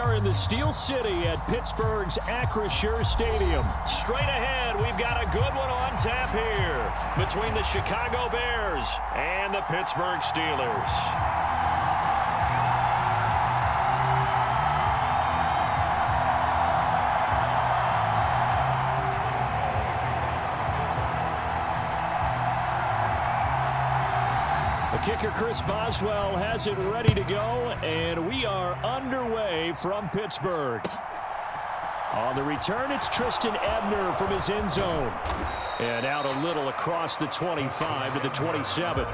are in the Steel City at Pittsburgh's Acrisure Stadium. Straight ahead, we've got a good one on tap here between the Chicago Bears and the Pittsburgh Steelers. Kicker Chris Boswell has it ready to go, and we are underway from Pittsburgh. On the return, it's Tristan Ebner from his end zone. And out a little across the 25 to the 27.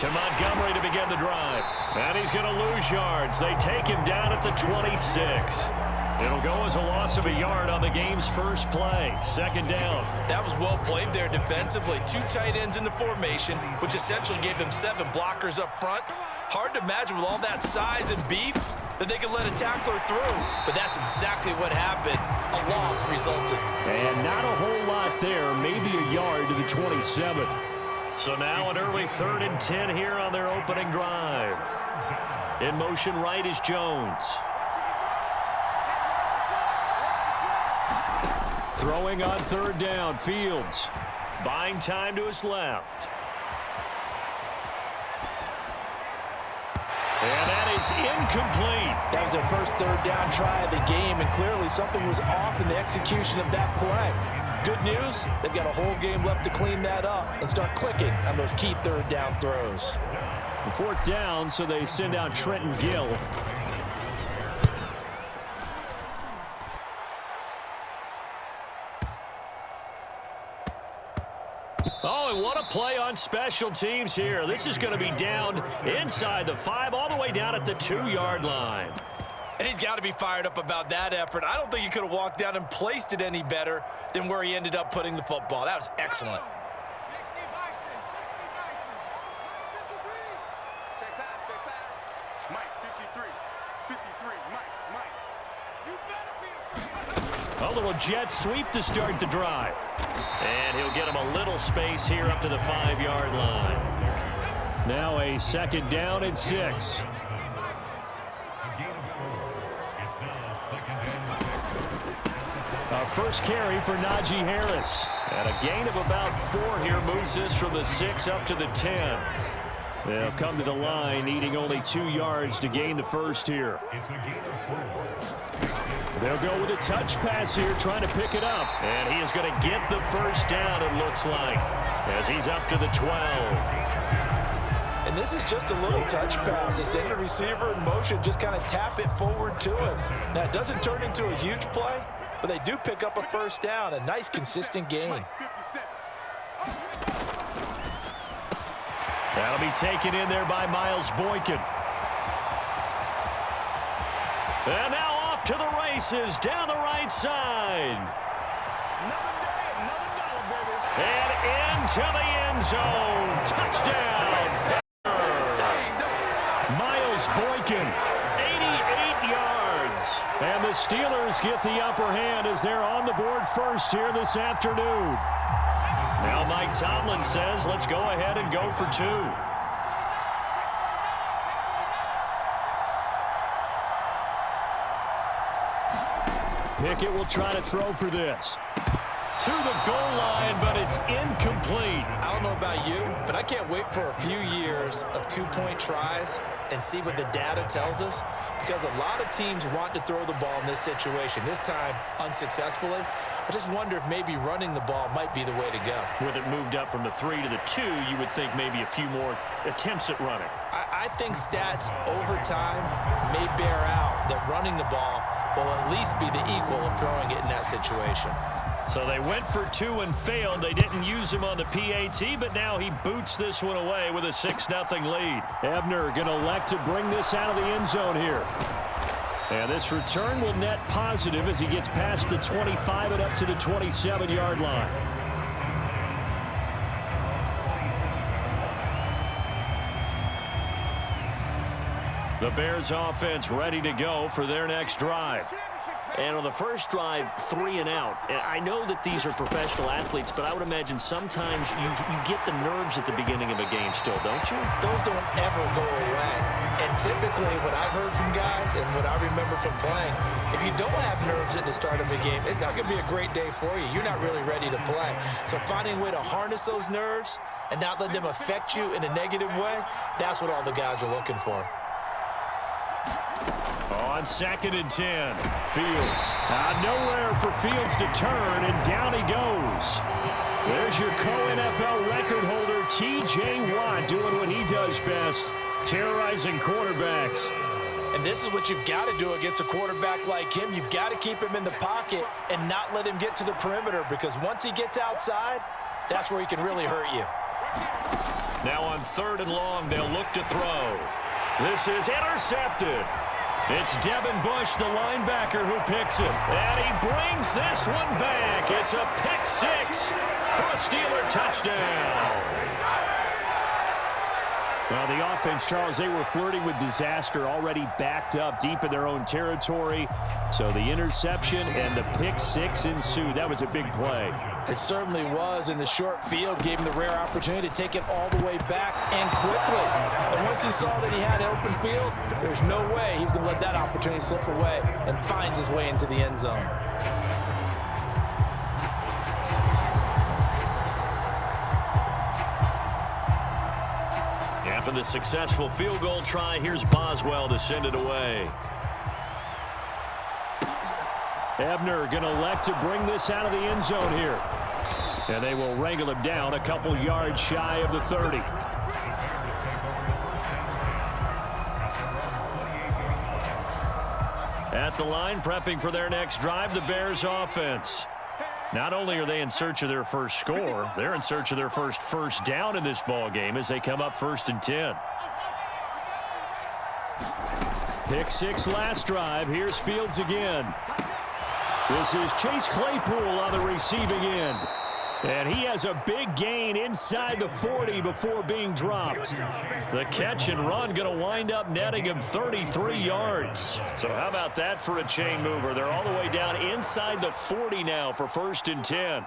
To Montgomery to begin the drive. And he's going to lose yards. They take him down at the 26. It'll go as a loss of a yard on the game's first play. Second down. That was well played there defensively. Two tight ends in the formation, which essentially gave them 7 blockers up front. Hard to imagine with all that size and beef that they could let a tackler through. But that's exactly what happened. A loss resulted. And not a whole lot there. Maybe a yard to the 27. So now an early 3rd and 10 here on their opening drive. In motion right is Jones. Throwing on 3rd down, Fields. Buying time to his left. And that is incomplete. That was their first 3rd down try of the game, and clearly something was off in the execution of that play. Good news, they've got a whole game left to clean that up and start clicking on those key 3rd down throws. 4th down, so they send out Trenton Gill. Oh, and what a play on special teams here. This is going to be down inside the 5, all the way down at the 2-yard line. And he's got to be fired up about that effort. I don't think he could have walked down and placed it any better than where he ended up putting the football. That was excellent. A little jet sweep to start the drive. And he'll get him a little space here up to the 5-yard line. Now a 2nd down and 6. First carry for Najee Harris. And a gain of about 4 here moves this from the 6 up to the 10. They'll come to the line, needing only 2 yards to gain the first here. They'll go with a touch pass here, trying to pick it up. And he is going to get the first down, it looks like, as he's up to the 12. And this is just a little touch pass. They send the receiver in motion, just kind of tap it forward to him. Now, it doesn't turn into a huge play, but they do pick up a first down. A nice, consistent gain. That'll be taken in there by Miles Boykin. And now off to the races down the right side. And into the end zone. Touchdown. Miles Boykin, 88 yards. And the Steelers get the upper hand as they're on the board first here this afternoon. Now Mike Tomlin says, let's go ahead and go for 2. Pickett will try to throw for this. To the goal line, but it's incomplete. I don't know about you, but I can't wait for a few years of 2-point tries and see what the data tells us, because a lot of teams want to throw the ball in this situation. This time, unsuccessfully. I just wonder if maybe running the ball might be the way to go. With it moved up from the 3 to the 2, you would think maybe a few more attempts at running. I think stats over time may bear out that running the ball will at least be the equal of throwing it in that situation. So they went for 2 and failed. They didn't use him on the PAT, but now he boots this one away with a 6-0 lead. Ebner going to elect to bring this out of the end zone here. And this return will net positive as he gets past the 25 and up to the 27-yard line. The Bears offense ready to go for their next drive. And on the first drive, 3 and out. I know that these are professional athletes, but I would imagine sometimes you get the nerves at the beginning of a game still, don't you? Those don't ever go away. And typically what I've heard from guys and what I remember from playing, if you don't have nerves at the start of a game, it's not going to be a great day for you. You're not really ready to play. So finding a way to harness those nerves and not let them affect you in a negative way, that's what all the guys are looking for. On 2nd and 10. Fields. Nowhere for Fields to turn, and down he goes. There's your co-NFL record holder, T.J. Watt, doing what he does best, terrorizing quarterbacks. And this is what you've got to do against a quarterback like him. You've got to keep him in the pocket and not let him get to the perimeter, because once he gets outside, that's where he can really hurt you. Now on 3rd and long, they'll look to throw. This is intercepted. It's Devin Bush, the linebacker, who picks it. And he brings this one back. It's a pick 6 for a Steeler touchdown. Well, the offense, Charles, they were flirting with disaster, already backed up deep in their own territory. So the interception and the pick 6 ensued. That was a big play. It certainly was, and the short field gave him the rare opportunity to take it all the way back and quickly. And once he saw that he had an open field, there's no way he's going to let that opportunity slip away, and finds his way into the end zone. After the successful field goal try, here's Boswell to send it away. Ebner going to elect to bring this out of the end zone here. And they will wrangle him down a couple yards shy of the 30. At the line, prepping for their next drive, the Bears offense. Not only are they in search of their first score, they're in search of their first down in this ball game as they come up 1st and 10. Pick 6 last drive. Here's Fields again. This is Chase Claypool on the receiving end. And he has a big gain inside the 40 before being dropped. The catch and run going to wind up netting him 33 yards. So how about that for a chain mover? They're all the way down inside the 40 now for 1st and 10.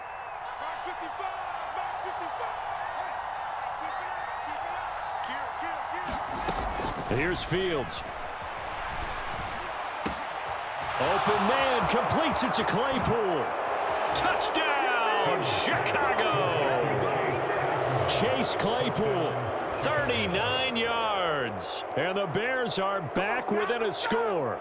Here's Fields. Open man, completes it to Claypool. Touchdown, Chicago! Chase Claypool. 39 yards. And the Bears are back within a score.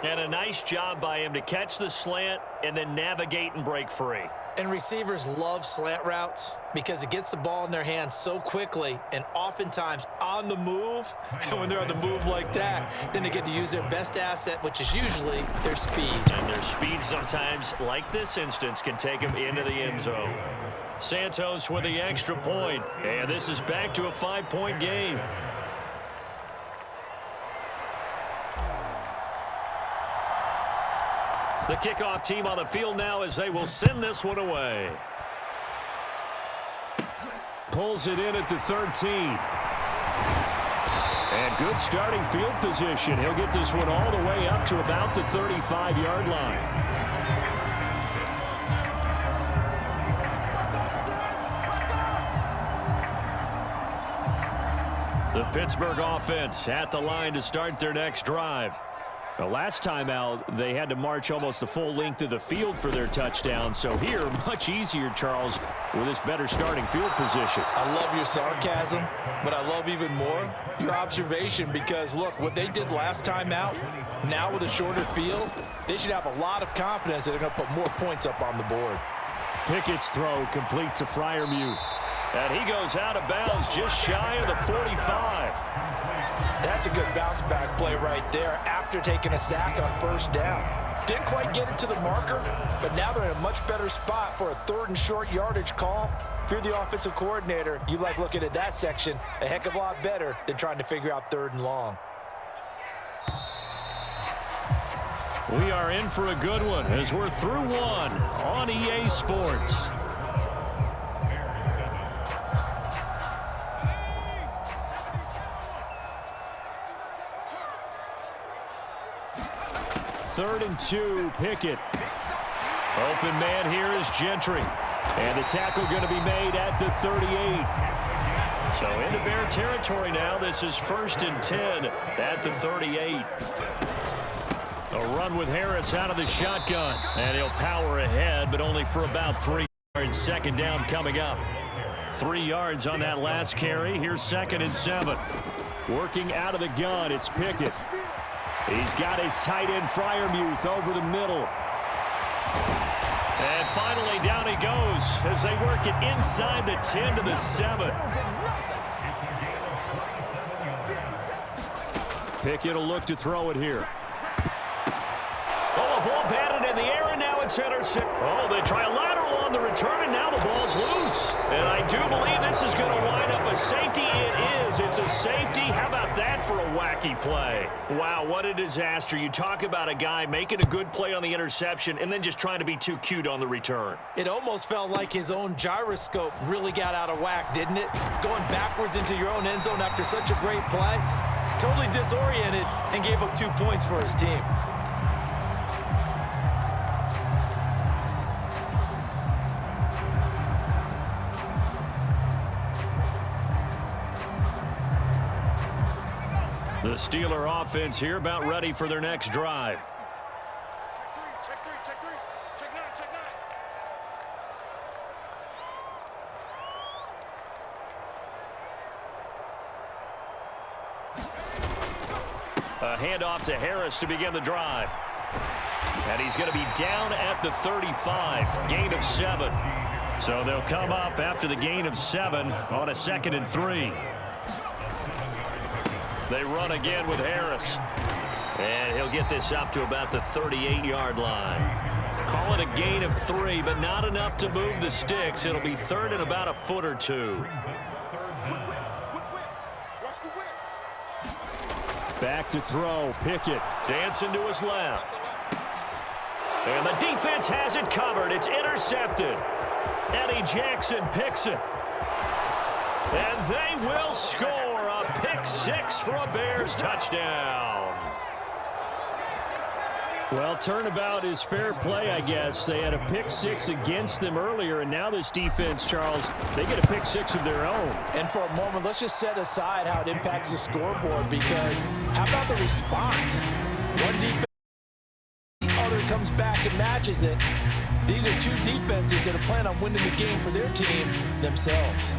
And a nice job by him to catch the slant and then navigate and break free. And receivers love slant routes because it gets the ball in their hands so quickly and oftentimes on the move. And when they're on the move like that, then they get to use their best asset, which is usually their speed. And their speed sometimes, like this instance, can take them into the end zone. Santos with the extra point. And this is back to a 5-point game. The kickoff team on the field now as they will send this one away. Pulls it in at the 13. And good starting field position. He'll get this one all the way up to about the 35-yard line. The Pittsburgh offense at the line to start their next drive. The last time out, they had to march almost the full length of the field for their touchdown. So here, much easier, Charles, with this better starting field position. I love your sarcasm, but I love even more your observation because, look, what they did last time out, now with a shorter field, they should have a lot of confidence that they're going to put more points up on the board. Pickett's throw complete to Freiermuth. And he goes out of bounds just shy of the 45. That's a good bounce back play right there after taking a sack on 1st down. Didn't quite get it to the marker, but now they're in a much better spot for a 3rd and short yardage call. If you're the offensive coordinator, you like looking at that section a heck of a lot better than trying to figure out 3rd and long. We are in for a good one as we're through one on EA Sports. 3rd and 2, Pickett. Open man here is Gentry. And the tackle going to be made at the 38. So into Bear territory now. This is 1st and 10 at the 38. A run with Harris out of the shotgun. And he'll power ahead, but only for about 3 yards. 2nd down coming up. 3 yards on that last carry. Here's 2nd and 7. Working out of the gun, it's Pickett. He's got his tight end Freiermuth over the middle. And finally down he goes as they work it inside the 10 to the 7. Pickett will look to throw it here. Oh, a ball batted in the air, and now it's intercepted. Oh, they try a lateral on the return, and now the ball's loose. And I do believe this is going to wind up a safety. It is. It's a safety. How about that for a wacky play? Wow, what a disaster. You talk about a guy making a good play on the interception and then just trying to be too cute on the return. It almost felt like his own gyroscope really got out of whack, didn't it? Going backwards into your own end zone after such a great play. Totally disoriented and gave up 2 points for his team. The Steeler offense here about ready for their next drive. Check three. Check nine. A handoff to Harris to begin the drive. And he's going to be down at the 35, gain of 7. So they'll come up after the gain of 7 on a 2nd and 3. They run again with Harris. And he'll get this up to about the 38-yard line. Call it a gain of 3, but not enough to move the sticks. It'll be 3rd and about a foot or 2. Back to throw, Pickett. Dancing to his left. And the defense has it covered. It's intercepted. Eddie Jackson picks it. And they will score a pick 6 for a Bears touchdown. Well, turnabout is fair play, I guess. They had a pick 6 against them earlier, and now this defense, Charles, they get a pick 6 of their own. And for a moment, let's just set aside how it impacts the scoreboard, because how about the response? One defense, the other comes back and matches it. These are two defenses that are planning on winning the game for their teams themselves.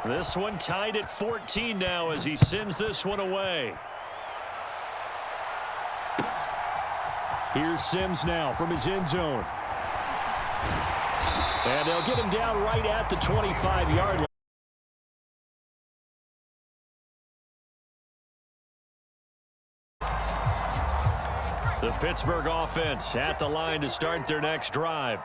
This one tied at 14 now as he sends this one away. Here's Sims now from his end zone. And they'll get him down right at the 25-yard line. The Pittsburgh offense at the line to start their next drive.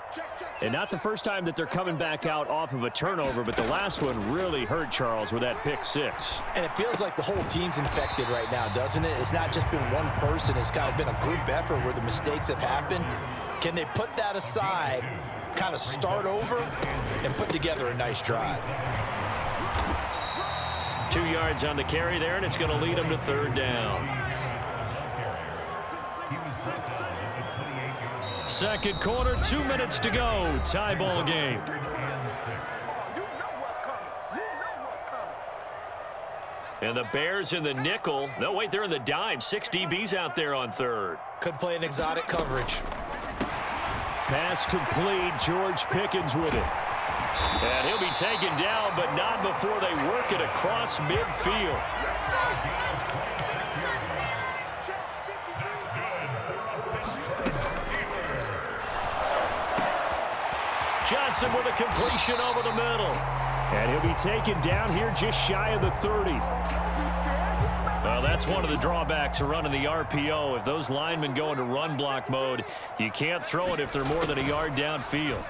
And not the first time that they're coming back out off of a turnover, but the last one really hurt, Charles, with that pick 6. And it feels like the whole team's infected right now, doesn't it? It's not just been one person. It's kind of been a group effort where the mistakes have happened. Can they put that aside, kind of start over, and put together a nice drive? 2 yards on the carry there, and it's going to lead them to 3rd down. Second quarter, 2 minutes to go. Tie ball game. And the Bears in the nickel. No, wait, they're in the dime. 6 DBs out there on 3rd. Could play an exotic coverage. Pass complete. George Pickens with it. And he'll be taken down, but not before they work it across midfield. Johnson with a completion over the middle. And he'll be taken down here just shy of the 30. Well, that's one of the drawbacks of running the RPO. If those linemen go into run block mode, you can't throw it if they're more than a yard downfield.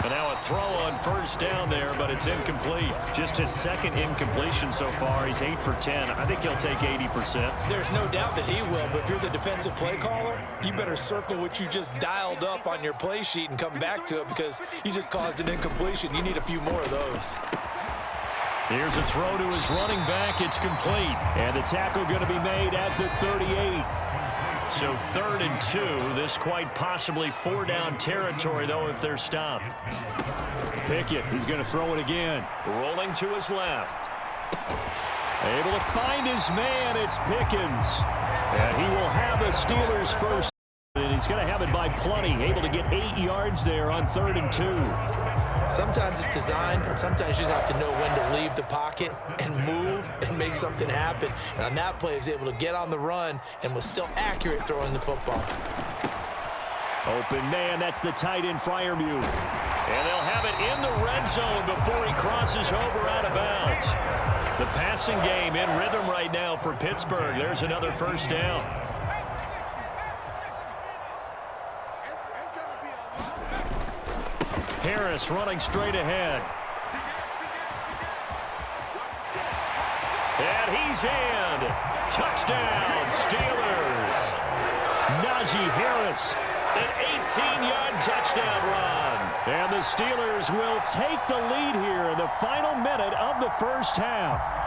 And now a throw on first down there, but it's incomplete. Just his second incompletion so far. He's 8 for 10. I think he'll take 80%. There's no doubt that he will, but if you're the defensive play caller, you better circle what you just dialed up on your play sheet and come back to it because you just caused an incompletion. You need a few more of those. Here's a throw to his running back. It's complete. And the tackle going to be made at the 38. So 3rd and 2. This quite possibly 4-down territory, though, if they're stopped. Pickett, he's going to throw it again. Rolling to his left. Able to find his man. It's Pickens. And he will have the Steelers first. And he's going to have it by plenty. Able to get 8 yards there on 3rd and 2. Sometimes it's designed, and sometimes you just have to know when to leave the pocket and move and make something happen. And on that play, he was able to get on the run and was still accurate throwing the football. Open man, that's the tight end, Freiermuth. And they'll have it in the red zone before he crosses over out of bounds. The passing game in rhythm right now for Pittsburgh. There's another first down. Harris running straight ahead. And he's in. Touchdown, Steelers. Najee Harris. An 18-yard touchdown run. And the Steelers will take the lead here in the final minute of the first half.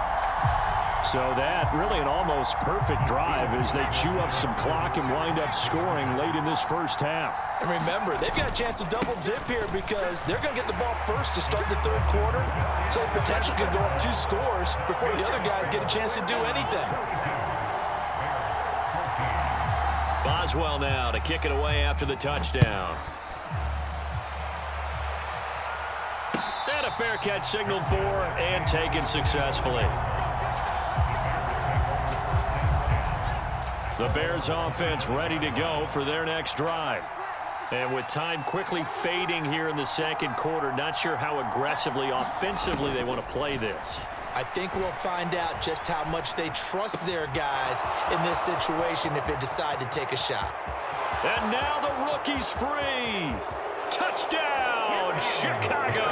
So that really an almost perfect drive as they chew up some clock and wind up scoring late in this first half. And remember, they've got a chance to double dip here because they're going to get the ball first to start the 3rd quarter. So the potential could go up 2 scores before the other guys get a chance to do anything. Boswell now to kick it away after the touchdown. And a fair catch signaled for and taken successfully. The Bears offense ready to go for their next drive. And with time quickly fading here in the 2nd quarter, not sure how aggressively, offensively they want to play this. I think we'll find out just how much they trust their guys in this situation if they decide to take a shot. And now the rookie's free. Touchdown, Chicago.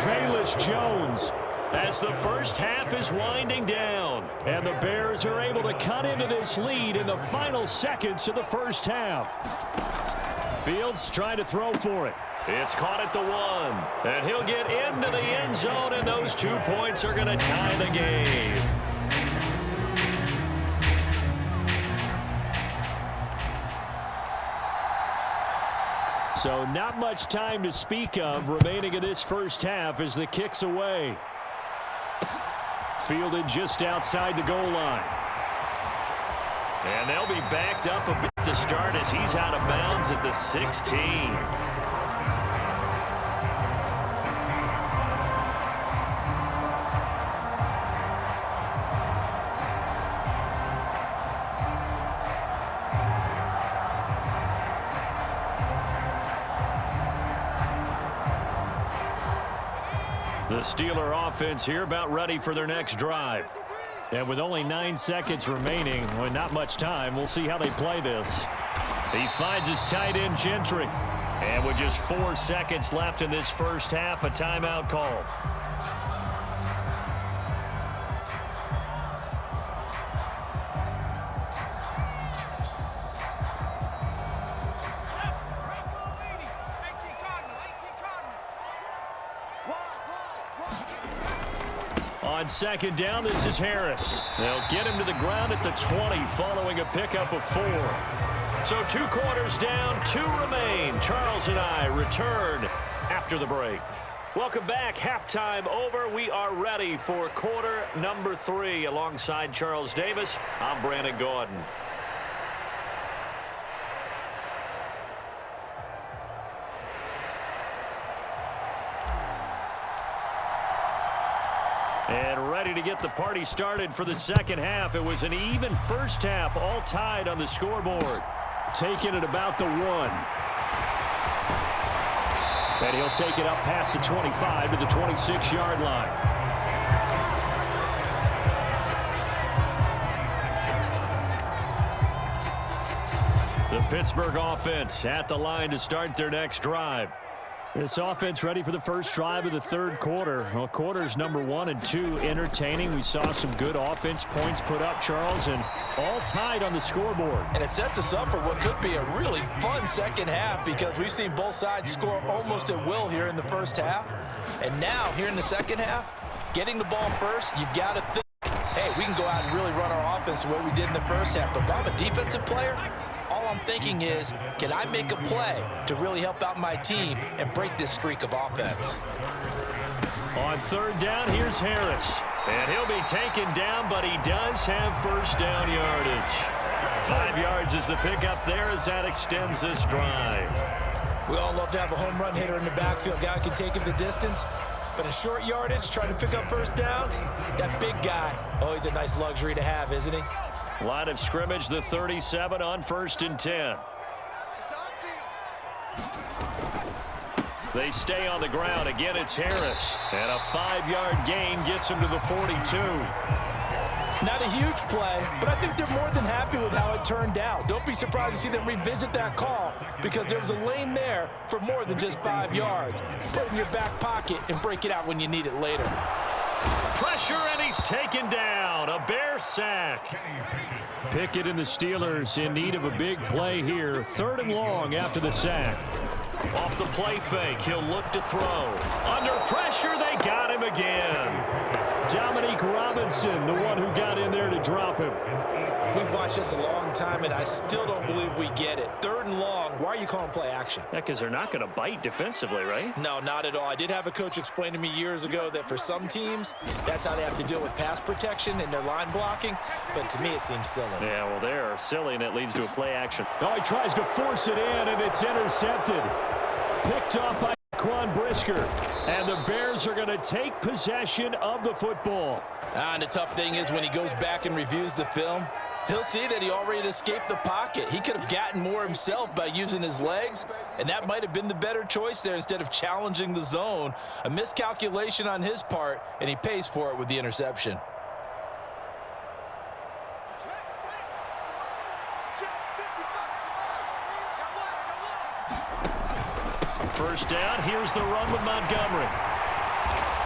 Velus Jones. As the first half is winding down. And the Bears are able to cut into this lead in the final seconds of the first half. Fields trying to throw for it. It's caught at the 1. And he'll get into the end zone, and those 2 points are going to tie the game. So not much time to speak of remaining in this first half as the kick's away. Fielded just outside the goal line. And they'll be backed up a bit to start as he's out of bounds at the 16. The Steeler offense here about ready for their next drive. And with only 9 seconds remaining, with not much time, we'll see how they play this. He finds his tight end, Gentry. And with just 4 seconds left in this first half, a timeout call. On 2nd down, this is Harris. They'll get him to the ground at the 20 following a pickup of 4. So 2 quarters down, 2 remain. Charles and I return after the break. Welcome back. Halftime over. We are ready for quarter number 3. Alongside Charles Davis, I'm Brandon Gordon. And ready to get the party started for the second half. It was an even first half, all tied on the scoreboard. Taking it about the 1. And he'll take it up past the 25 to the 26-yard line. The Pittsburgh offense at the line to start their next drive. This offense ready for the first drive of the third quarter. Well, quarters number 1 and 2 entertaining. We saw some good offense points put up, Charles, and all tied on the scoreboard. And it sets us up for what could be a really fun second half because we've seen both sides score almost at will here in the first half. And now, here in the second half, getting the ball first, you've got to think, hey, we can go out and really run our offense the way we did in the first half. But if I'm a defensive player, all I'm thinking is, can I make a play to really help out my team and break this streak of offense? On third down, here's Harris. And he'll be taken down, but he does have first down yardage. 5 yards is the pickup there as that extends this drive. We all love to have a home run hitter in the backfield. Guy who can take it the distance. But in short yardage, trying to pick up first downs, that big guy, always a nice luxury to have, isn't he? Line of scrimmage, the 37 on 1st and 10. They stay on the ground. Again, it's Harris. And a 5-yard gain gets him to the 42. Not a huge play, but I think they're more than happy with how it turned out. Don't be surprised to see them revisit that call because there was a lane there for more than just 5 yards. Put it in your back pocket and break it out when you need it later. Pressure, and he's taken down. A Bear sack. Pickett and the Steelers in need of a big play here. 3rd and long after the sack. Off the play fake, he'll look to throw. Under pressure, they got him again. Dominique Robinson, the one who got in there to drop him. We've watched this a long time, and I still don't believe we get it. 3rd and long, why are you calling play action? Yeah, because they're not going to bite defensively, right? No, not at all. I did have a coach explain to me years ago that for some teams, that's how they have to deal with pass protection and their line blocking, but to me it seems silly. Yeah, well, they're silly, and it leads to a play action. Oh, he tries to force it in, and it's intercepted. Picked off by Quan Brisker. And the Bears are going to take possession of the football. And the tough thing is when he goes back and reviews the film, he'll see that he already escaped the pocket. He could have gotten more himself by using his legs, and that might have been the better choice there instead of challenging the zone. A miscalculation on his part, and he pays for it with the interception. First down, here's the run with Montgomery.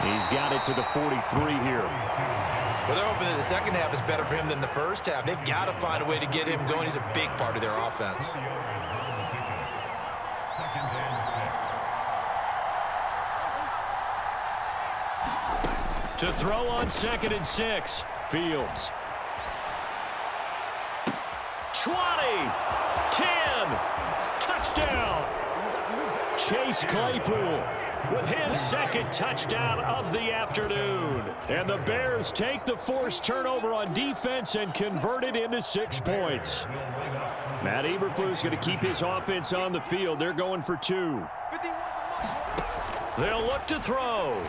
He's got it to the 43 here. Well, they're hoping that the second half is better for him than the first half. They've got to find a way to get him going. He's a big part of their offense. To throw on 2nd and 6. Fields. 20, 10, touchdown. Chase Claypool With his 2nd touchdown of the afternoon. And the Bears take the forced turnover on defense and convert it into 6 points. Matt Eberflus going to keep his offense on the field. They're going for 2. They'll look to throw.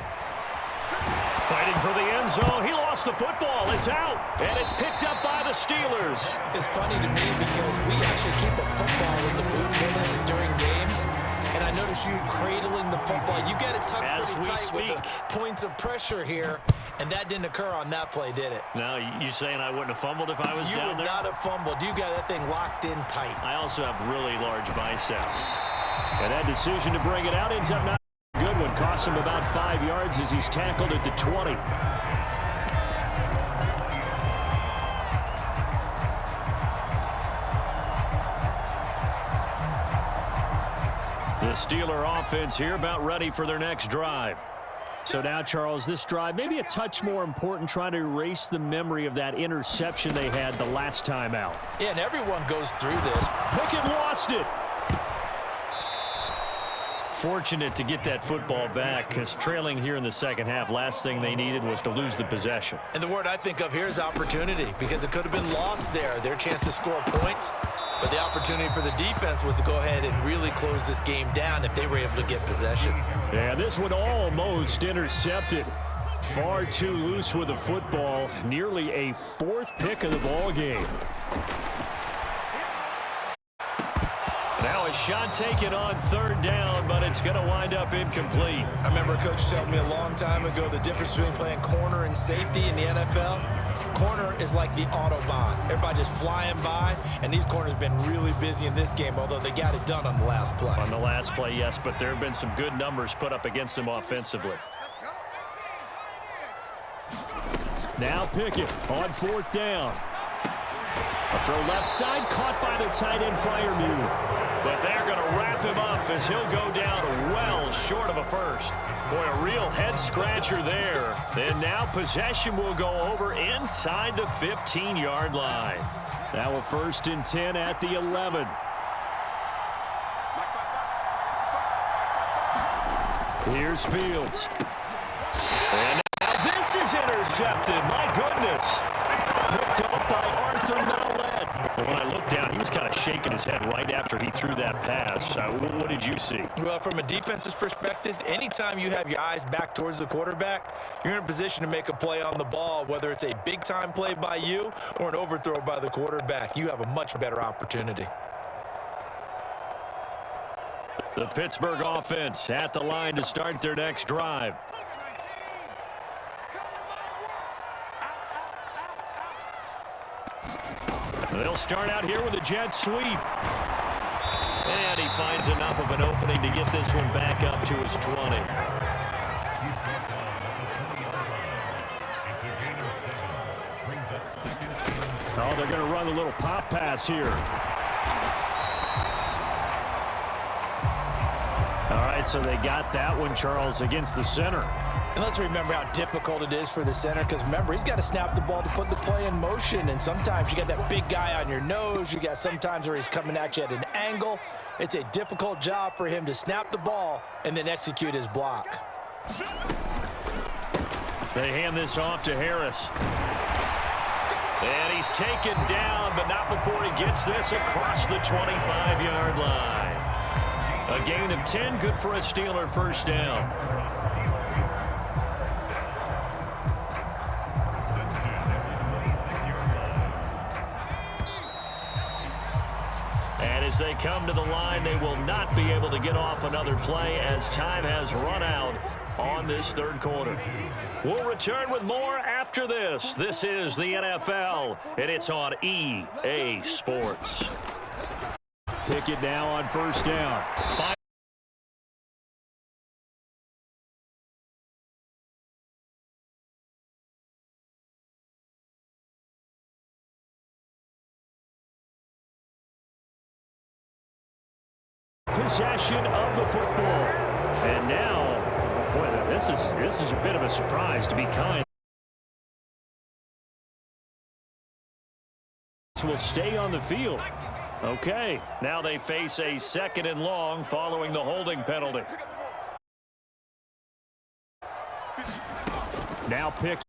Fighting for the end zone. He lost the football. It's out. And it's picked up by the Steelers. It's funny to me because we actually keep a football in the booth with us during games. And I notice you cradling the football. You get it tucked pretty tight with the points of pressure here. And that didn't occur on that play, did it? Now, you saying I wouldn't have fumbled if I was down there? You would not have fumbled. You got that thing locked in tight. I also have really large biceps. And that decision to bring it out ends up not a good one. Costs him about 5 yards as he's tackled at the 20. The Steeler offense here about ready for their next drive. So now, Charles, this drive maybe a touch more important, trying to erase the memory of that interception they had the last time out. Yeah, and everyone goes through this. Pickett lost it. Fortunate to get that football back because trailing here in the second half, last thing they needed was to lose the possession. And the word I think of here is opportunity because it could have been lost there. Their chance to score points. But the opportunity for the defense was to go ahead and really close this game down if they were able to get possession. Yeah, this one almost intercepted. Far too loose with the football. Nearly a 4th pick of the ball game. Now a shot taken on 3rd down, but it's going to wind up incomplete. I remember a coach telling me a long time ago the difference between playing corner and safety in the NFL. corner is like the Autobahn. Everybody just flying by, and these corners have been really busy in this game, although they got it done on the last play. On the last play, yes, but there have been some good numbers put up against them offensively. Now Pickett on 4th down. A throw left side, caught by the tight end Freiermuth. But they're going to wrap him up as he'll go down well short of a first. Boy, a real head-scratcher there. And now possession will go over inside the 15-yard line. Now a 1st and 10 at the 11. Here's Fields. And now this is intercepted. My goodness. Picked up by Arthur Mallett. When I looked down, he was kind of shaking his head right after he threw that pass. What did you see? Well, from a defense's perspective, anytime you have your eyes back towards the quarterback, you're in a position to make a play on the ball, whether it's a big-time play by you or an overthrow by the quarterback. You have a much better opportunity. The Pittsburgh offense at the line to start their next drive. They'll start out here with a jet sweep. And he finds enough of an opening to get this one back up to his 20. Oh, they're going to run a little pop pass here. All right, so they got that one, Charles, against the center. And let's remember how difficult it is for the center, because remember, he's got to snap the ball to put the play in motion, and sometimes you got that big guy on your nose. You got sometimes where he's coming at you at an angle. It's a difficult job for him to snap the ball and then execute his block. They hand this off to Harris. And he's taken down, but not before he gets this across the 25-yard line. A gain of 10, good for a Steeler first down. And as they come to the line, they will not be able to get off another play as time has run out on this third quarter. We'll return with more after this. This is the NFL, and it's on EA Sports. Pickett now on 1st down. Possession of the football. And now, boy, this is a bit of a surprise, to be kind. Will stay on the field. Okay. Now they face a 2nd and long following the holding penalty. Now Pickett.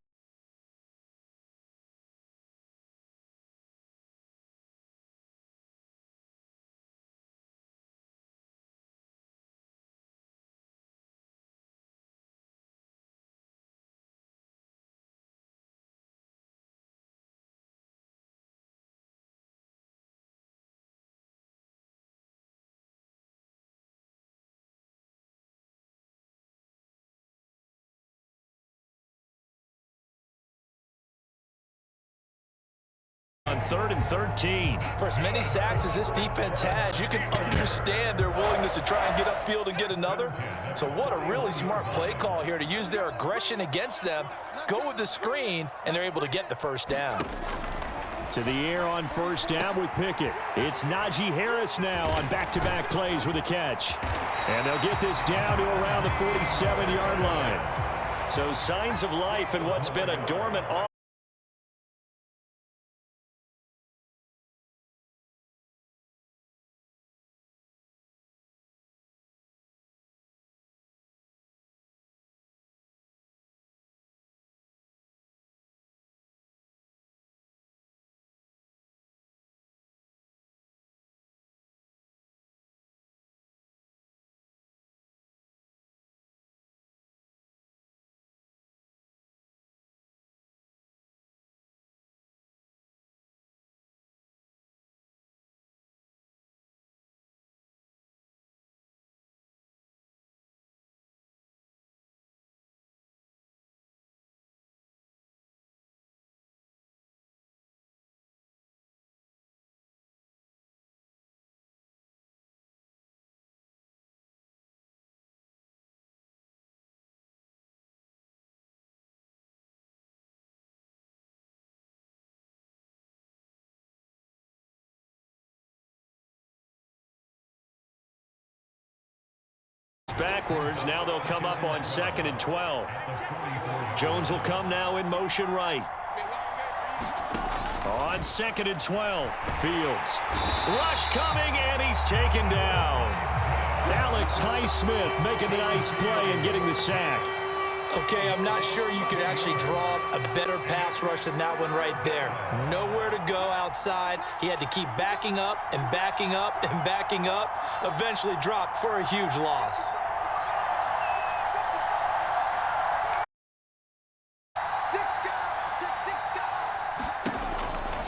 On 3rd and 13. For as many sacks as this defense has, you can understand their willingness to try and get upfield and get another. So what a really smart play call here to use their aggression against them, go with the screen, and they're able to get the first down. To the air on 1st down with Pickett. It's Najee Harris now on back-to-back plays with a catch. And they'll get this down to around the 47-yard line. So signs of life in what's been a dormant offense. backwards. Now they'll come up on 2nd and 12. Jones will come now in motion right. On 2nd and 12, Fields. Rush coming, and he's taken down. Alex Highsmith making a nice play and getting the sack. Okay, I'm not sure you could actually draw a better pass rush than that one right there. Nowhere to go outside. He had to keep backing up and backing up and backing up. Eventually dropped for a huge loss.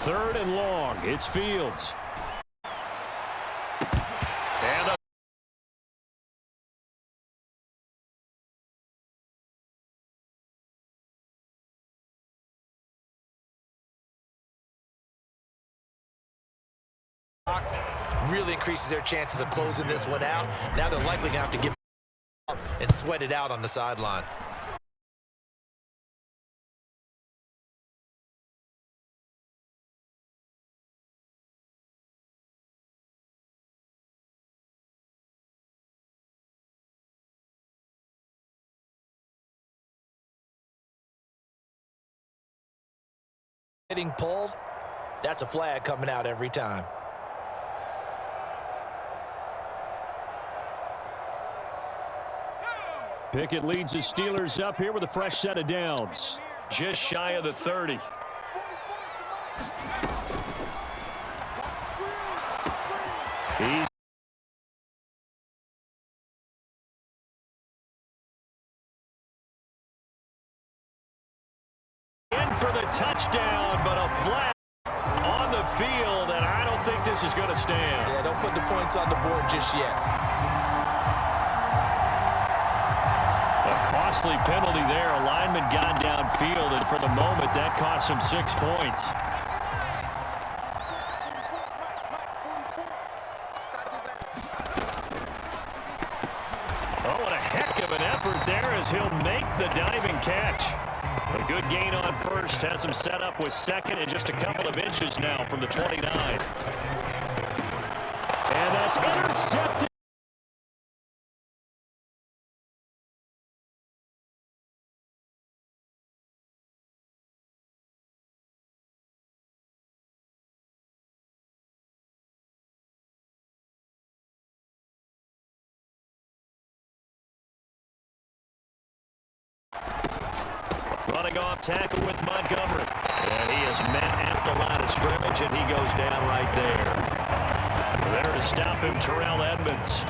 Third and long. It's Fields. And really increases their chances of closing this one out. Now they're likely going to have to give up and sweat it out on the sideline. Getting pulled, that's a flag coming out every time. Pickett leads the Steelers up here with a fresh set of downs. Just shy of the 30. He's in for the touchdown, but a flag on the field, and I don't think this is going to stand. Yeah, don't put the points on the board just yet. costly penalty there. A lineman got downfield, and for the moment, that cost him 6 points. Oh, what a heck of an effort there as he'll make the diving catch. A good gain on first. Has him set up with second and just a couple of inches now from the 29. And that's intercepted. Running off tackle with Montgomery. And he is met at the line of scrimmage, and he goes down right there. There to stop him, Terrell Edmonds.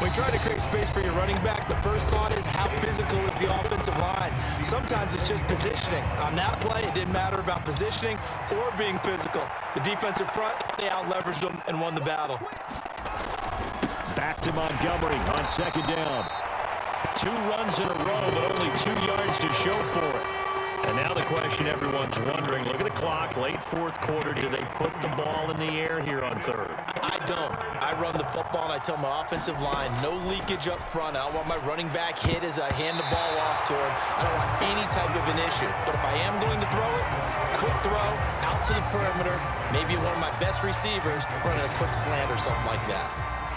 When you try to create space for your running back, the first thought is how physical is the offensive line. Sometimes it's just positioning. On that play, it didn't matter about positioning or being physical. The defensive front, they out-leveraged them and won the battle. Back to Montgomery on second down. 2 runs in a row, but only 2 yards to show for it. And now the question everyone's wondering, look at the clock, late fourth quarter, do they put the ball in the air here on third? I don't. I run the football, and I tell my offensive line, no leakage up front. I don't want my running back hit as I hand the ball off to him. I don't want any type of an issue. But if I am going to throw it, quick throw, out to the perimeter, maybe one of my best receivers running a quick slant or something like that.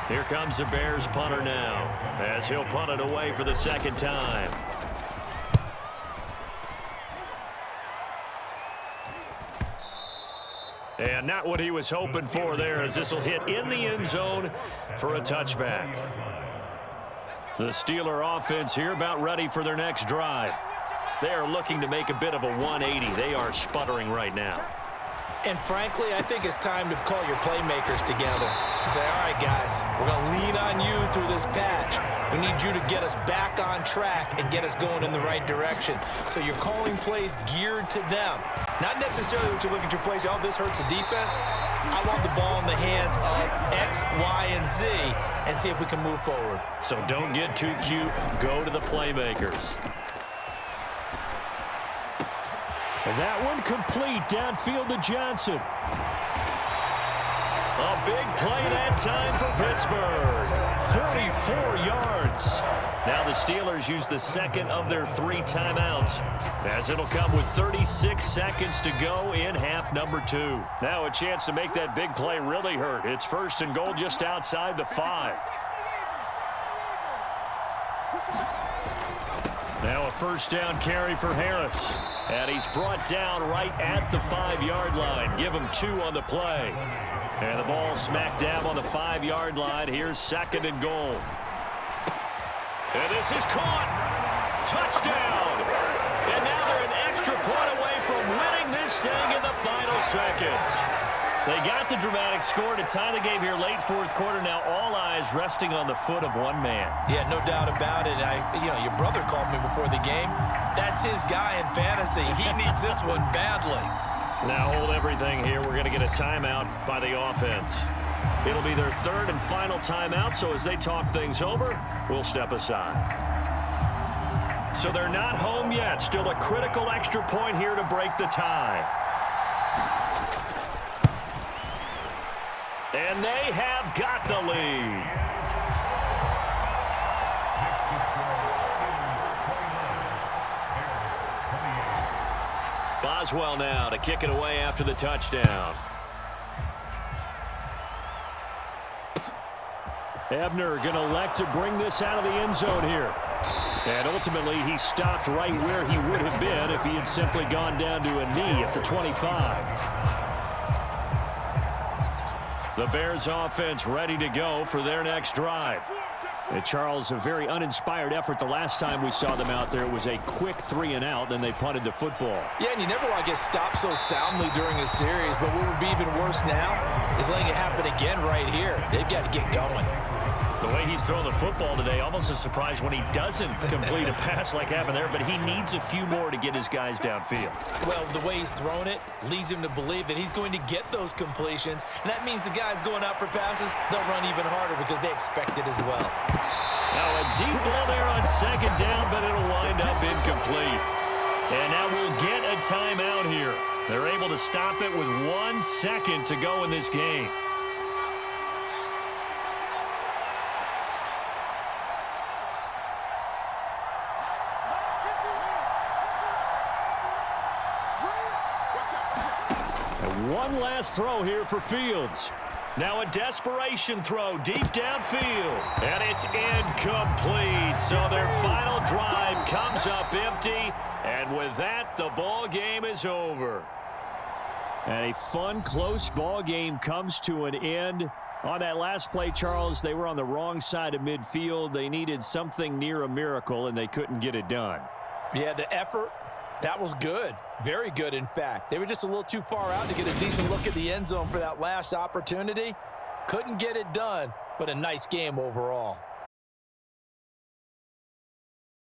Here comes the Bears punter now, as he'll punt it away for the second time. And not what he was hoping for there, as this will hit in the end zone for a touchback. The Steeler offense here about ready for their next drive. They are looking to make a bit of a 180. They are sputtering right now. And frankly, I think it's time to call your playmakers together and say, all right, guys, we're going to lean on you through this patch. We need you to get us back on track and get us going in the right direction. So you're calling plays geared to them. Not necessarily that you look at your plays, oh, this hurts the defense. I want the ball in the hands of X, Y, and Z and see if we can move forward. So don't get too cute. Go to the playmakers. And that one complete downfield to Johnson. A big play that time for Pittsburgh. 44 yards. Now the Steelers use the second of their 3 timeouts, as it'll come with 36 seconds to go in half number 2. Now a chance to make that big play really hurt. It's first and goal just outside the 5. Now a first down carry for Harris. And he's brought down right at the 5-yard line. Give him 2 on the play. And the ball smack dab on the 5-yard line. Here's 2nd and goal. And this is caught. Touchdown. And now they're an extra point away from winning this thing in the final seconds. They got the dramatic score to tie the game here late 4th quarter. Now all eyes resting on the foot of one man. Yeah, no doubt about it. Your brother called me before the game. That's his guy in fantasy. He needs this one badly. Now hold everything here. We're going to get a timeout by the offense. It'll be their 3rd and final timeout, so as they talk things over, we'll step aside. So they're not home yet. Still a critical extra point here to break the tie. And they have got the lead. Boswell now to kick it away after the touchdown. Ebner going to elect to bring this out of the end zone here. And ultimately, he stopped right where he would have been if he had simply gone down to a knee at the 25. The Bears offense ready to go for their next drive. And Charles, a very uninspired effort the last time we saw them out there. It was a quick 3 and out, then they punted the football. Yeah, and you never want to get stopped so soundly during a series, but what would be even worse now is letting it happen again right here. They've got to get going. The way he's throwing the football today, almost a surprise when he doesn't complete a pass like happened there, but he needs a few more to get his guys downfield. Well, the way he's thrown it leads him to believe that he's going to get those completions, and that means the guys going out for passes, they'll run even harder because they expect it as well. Now a deep ball there on 2nd down, but it'll wind up incomplete. And now we'll get a timeout here. They're able to stop it with 1 second to go in this game. One last throw here for Fields. Now a desperation throw deep downfield. And it's incomplete. So their final drive comes up empty. And with that, the ball game is over. And a fun, close ball game comes to an end. On that last play, Charles, they were on the wrong side of midfield. They needed something near a miracle, and they couldn't get it done. Yeah, the effort, that was good. Very good, in fact. They were just a little too far out to get a decent look at the end zone for that last opportunity. Couldn't get it done, but a nice game overall.